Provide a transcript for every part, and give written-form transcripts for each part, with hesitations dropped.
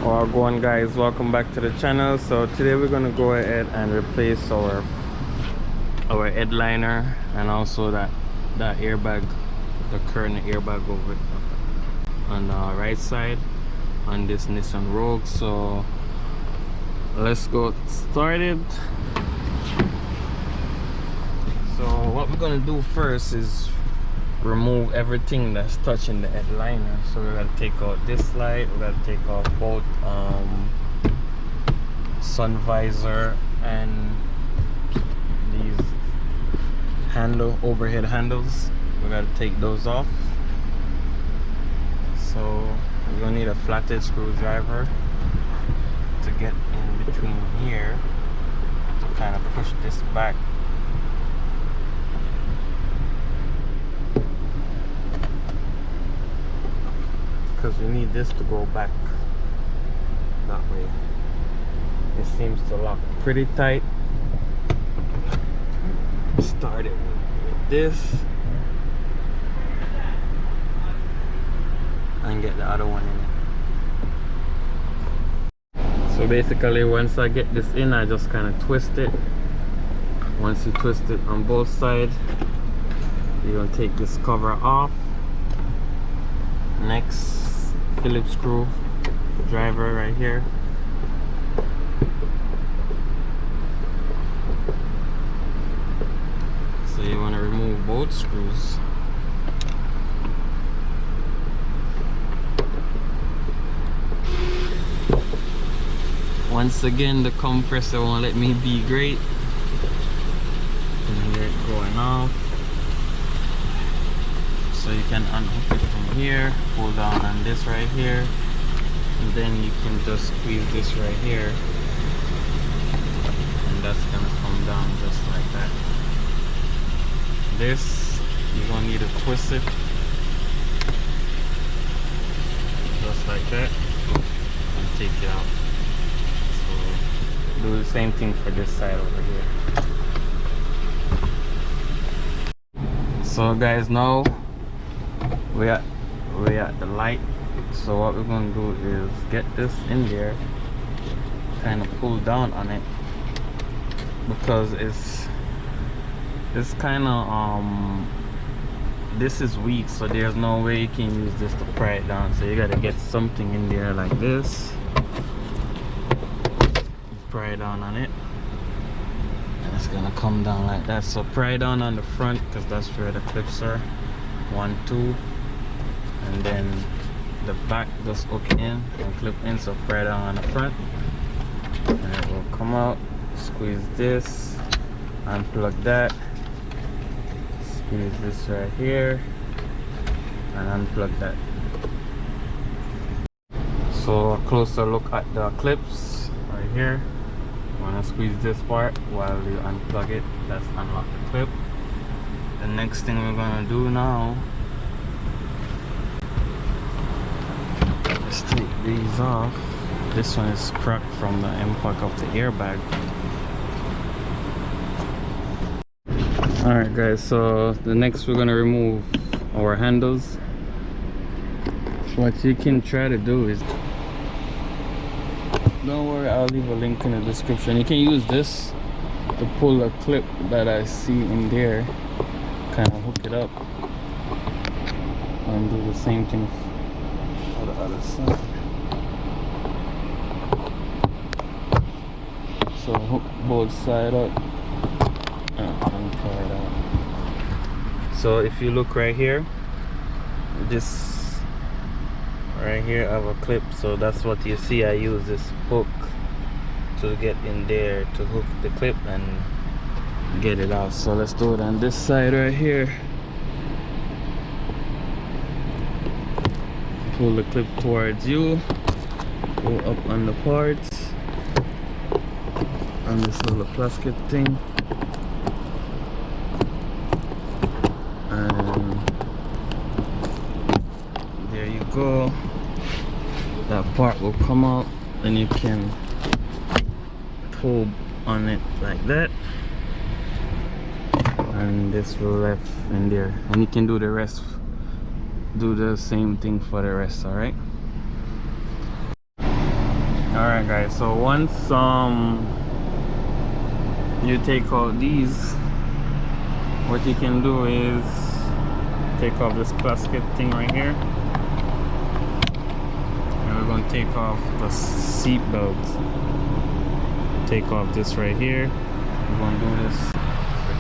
Going guys, welcome back to the channel. So today we're gonna go ahead and replace our headliner and also that airbag, the current airbag over on the right side on this Nissan Rogue. So let's go started. So what we're gonna do first is remove everything that's touching the headliner. So we're gonna take out this light, we're gonna take off both sun visor and these overhead handles. We're gonna take those off. So we're gonna need a flathead screwdriver to get in between here to kind of push this back. Because we need this to go back that way. It seems to lock pretty tight. Start it with this and get the other one in it. So basically once I get this in, I just kind of twist it. Once you twist it on both sides, you're going to take this cover off. Next, Phillips screw driver right here. So you want to remove both screws. Once again, the compressor won't let me be great. And here it going off. So you can unhook it from here, pull down on this right here, and then you can just squeeze this right here, and that's gonna come down just like that. This, you're gonna need to twist it just like that and take it out. So do the same thing for this side over here. So guys, now we're at the light. So what we're gonna do is get this in there, kind of pull down on it, because it's kind of this is weak, so there's no way you can use this to pry it down. So you gotta get something in there like this, pry down on it, and it's gonna come down like that. So pry down on the front, because that's where the clips are. 1, 2, and then the back just hook in and clip in. So pry down on the front and it will come out. Squeeze this, unplug that, squeeze this right here and unplug that. So a closer look at the clips right here. You want to squeeze this part while you unplug it. That's unlock the clip. The next thing we're gonna do now is take these off. This one is cracked from the impact of the airbag. Alright guys, so the next we're gonna remove our handles. What you can try to do is, don't worry, I'll leave a link in the description. You can use this to pull a clip that I see in there, kind of hook it up and do the same thing for the other side. So hook both sides up and pull it out. So if you look right here, this right here I have a clip, so that's what you see. I use this hook to get in there to hook the clip and get it out. So let's do it on this side right here. Pull the clip towards you, go up on the parts on this little plastic thing, and there you go. That part will come out and you can pull on it like that, and this will left in there, and you can do the rest, do the same thing for the rest. All right. Alright guys, so once you take out these, what you can do is take off this plastic thing right here, and we're going to take off the seat belt. Take off this right here. We're going to do this for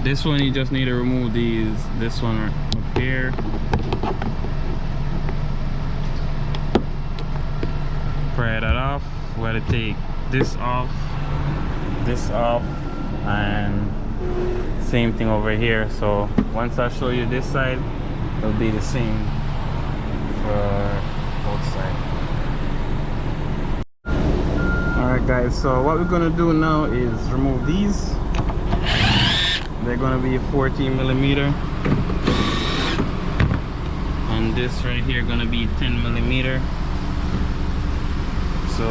this one you just need to remove this one up here. Pry that off. We got to take this off, and same thing over here. So once I show you this side, it'll be the same for both sides. Alright guys, so what we're gonna do now is remove these. They're gonna be 14mm, and this right here gonna be 10mm. So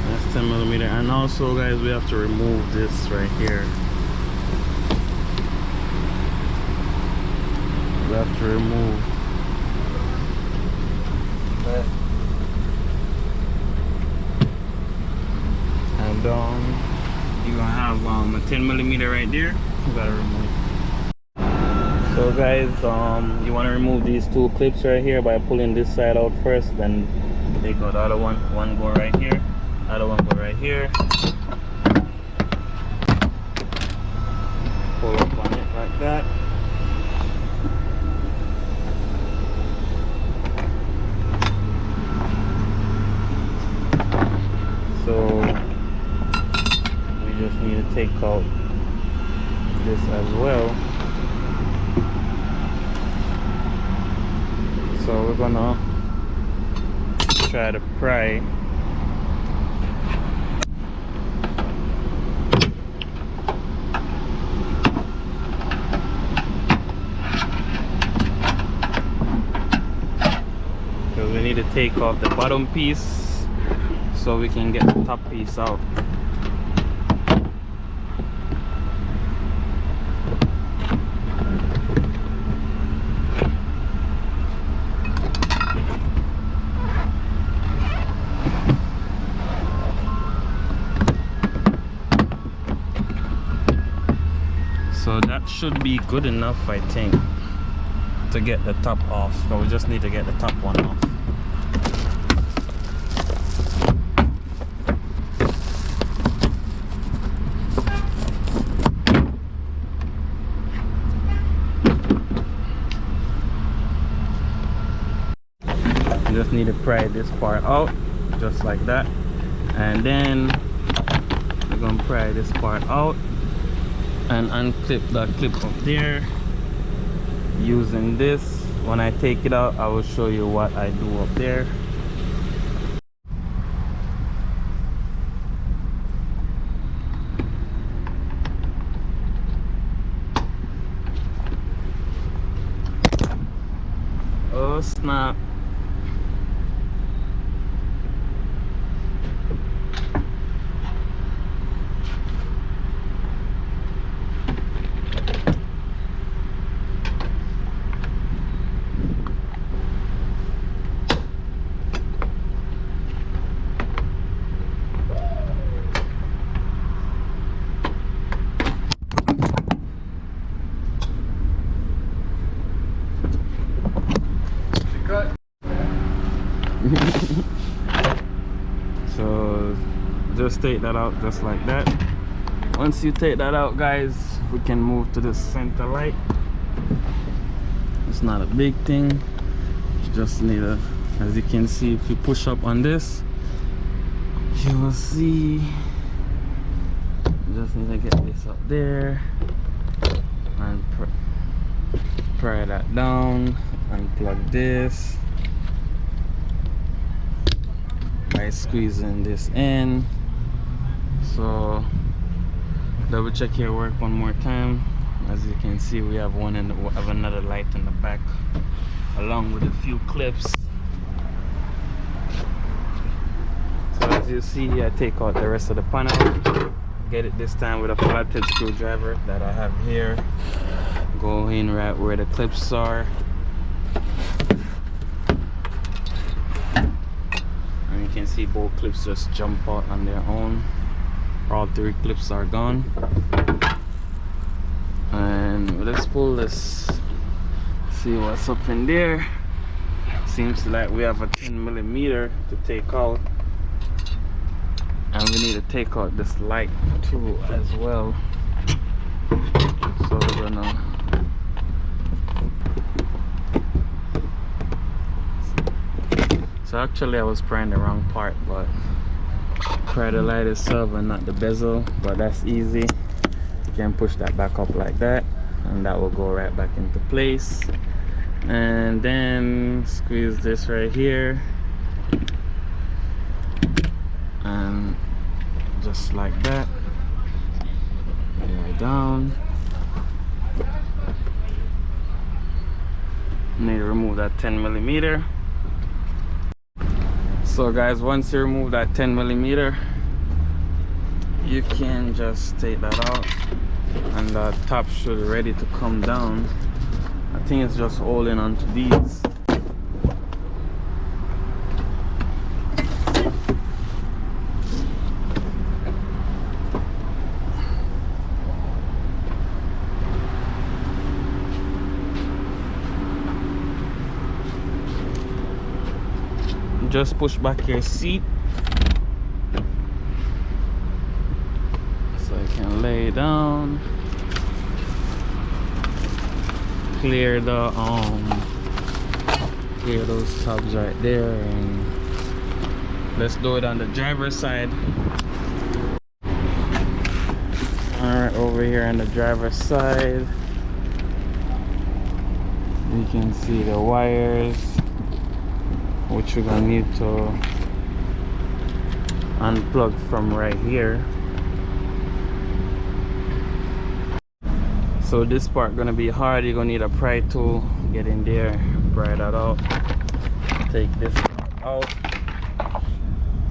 that's 10mm, and also guys, we have to remove this right here. We have to remove that, and you're gonna have a 10mm right there. You gotta remove. So guys, you want to remove these two clips right here by pulling this side out first, then take out the other one. One go right here, other one go right here. Pull up on it like that. So we just need to take out this as well. So we're gonna try to pry because we need to take off the bottom piece so we can get the top piece out. So that should be good enough, I think, to get the top off. So we just need to get the top one off. You just need to pry this part out, just like that. And then we're gonna pry this part out and unclip that clip up there using this. When I take it out, I will show you what I do up there. Oh snap. So just take that out just like that. Once you take that out guys, we can move to the center light. It's not a big thing, you just need a, as you can see, if you push up on this, you will see, you just need to get this up there and pry that down, unplug this by squeezing this in. So double check your work one more time. As you can see, we have one and we have another light in the back along with a few clips. So as you see, I take out the rest of the panel, get it this time with a flathead screwdriver that I have here. Go in right where the clips are You can see both clips just jump out on their own. All 3 clips are gone. And let's pull this, see what's up in there. Seems like we have a 10mm to take out, and we need to take out this light too as well. So we're gonna actually I was prying the wrong part, but pry the light itself and not the bezel, but that's easy. You can push that back up like that, and that will go right back into place. And then squeeze this right here, and just like that, right down. Need to remove that 10mm. So guys, once you remove that 10mm, you can just take that out, and the top should be ready to come down. I think it's just holding onto these. Just push back your seat so you can lay down. Clear the clear those tabs right there, and let's do it on the driver's side. Alright, over here on the driver's side, you can see the wires, which we're gonna need to unplug from right here. So this part gonna be hard. You're gonna need a pry tool. Get in there, pry that out. Take this out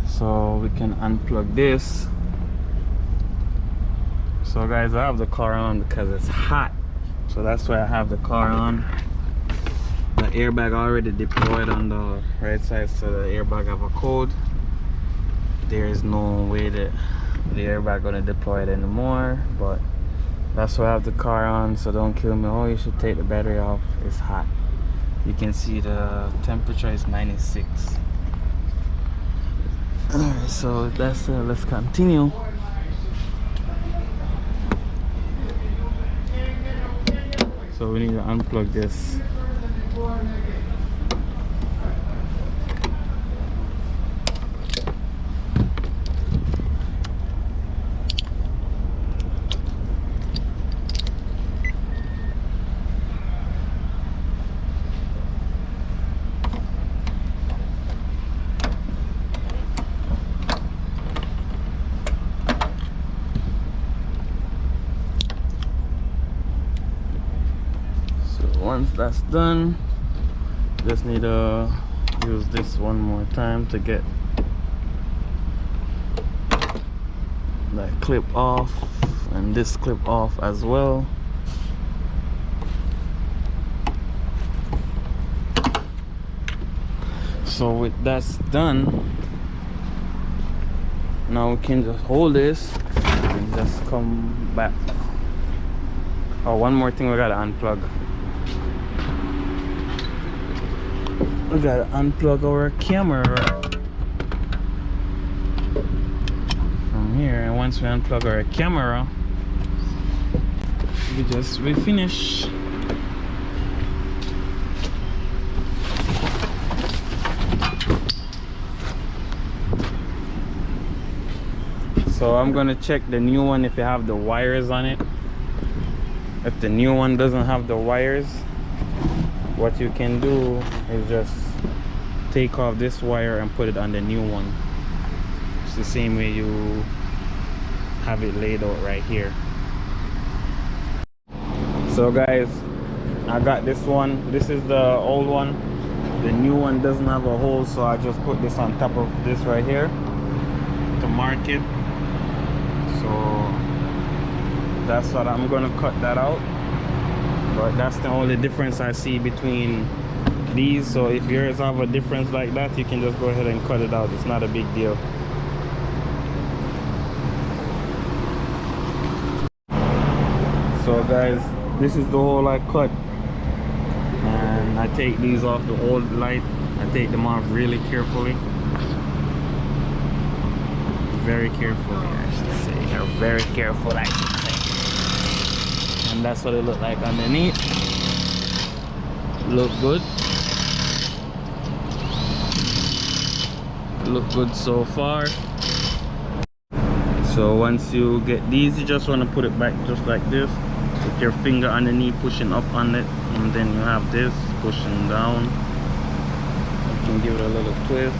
so we can unplug this. So guys, I have the car on because it's hot, so that's why I have the car on. The airbag already deployed on the right side, so the airbag have a code. There is no way that the airbag gonna deploy it anymore, but that's why I have the car on, so don't kill me. Oh, you should take the battery off, it's hot. You can see the temperature is 96. Alright, so that's let's continue. So we need to unplug this. Once that's done, just need to use this one more time to get that clip off and this clip off as well. So with that's done, now we can just hold this and just come back. Oh, one more thing we gotta unplug. We gotta unplug our camera from here, and once we unplug our camera, we finish. So I'm gonna check the new one if you have the wires on it. If the new one doesn't have the wires, what you can do is just take off this wire and put it on the new one. It's the same way you have it laid out right here. So guys, I got this one. This is the old one. The new one doesn't have a hole, so I just put this on top of this right here to mark it. So that's what I'm gonna cut that out. But that's the only difference I see between these, so if yours have a difference like that, you can just go ahead and cut it out. It's not a big deal. So guys, this is the hole I cut, and I take these off the old light. I take them off really carefully, very carefully I should say, or very careful I should say. And that's what it look like underneath. Look good. Look good so far. So once you get these, you just want to put it back just like this, with your finger underneath pushing up on it, and then you have this pushing down. You can give it a little twist,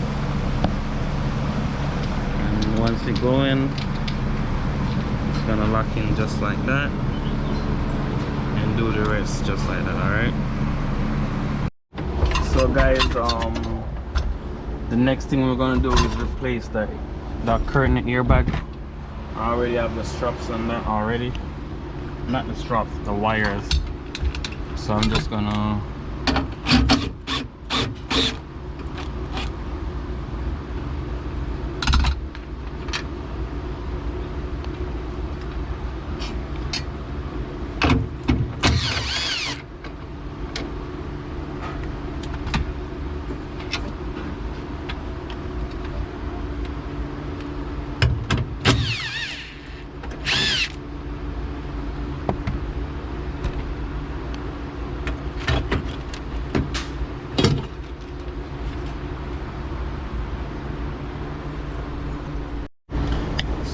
and once it go in, it's gonna lock in just like that, and do the rest just like that. All right. So guys, the next thing we're gonna do is replace that curtain airbag. I already have the straps on that already. Not the straps, the wires. So I'm just gonna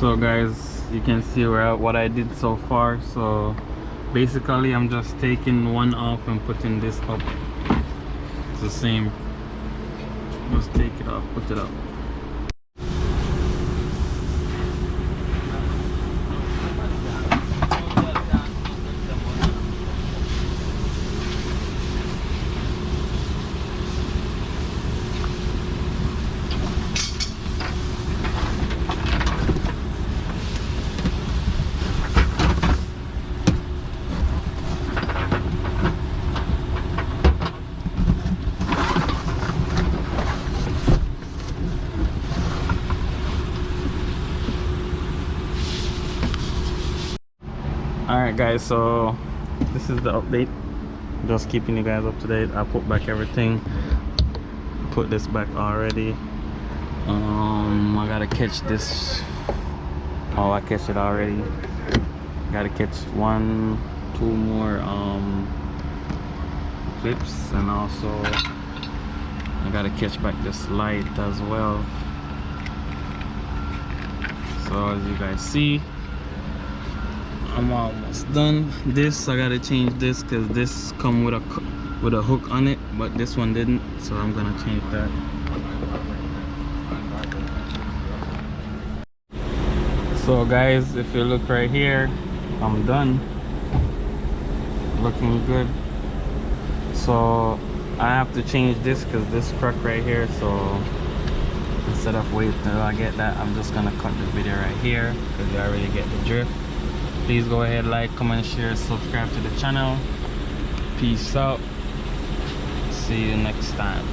So guys, you can see what I did so far. So basically I'm just taking one off and putting this up. It's the same. Just take it off, put it up. Alright guys, so this is the update. Just keeping you guys up to date. I put back everything. Put this back already. I gotta catch this. Oh, I catch it already. Gotta catch 1, 2 more clips, and also I gotta catch back this light as well. So as you guys see, I'm almost done. This I gotta change this because this come with a hook on it, but this one didn't, so I'm gonna change that. So guys, if you look right here, I'm done. Looking good. So I have to change this because this crack right here, so instead of waiting till I get that, I'm just gonna cut the video right here because you already get the drift. Please go ahead, like, comment, share, subscribe to the channel. Peace out. See you next time.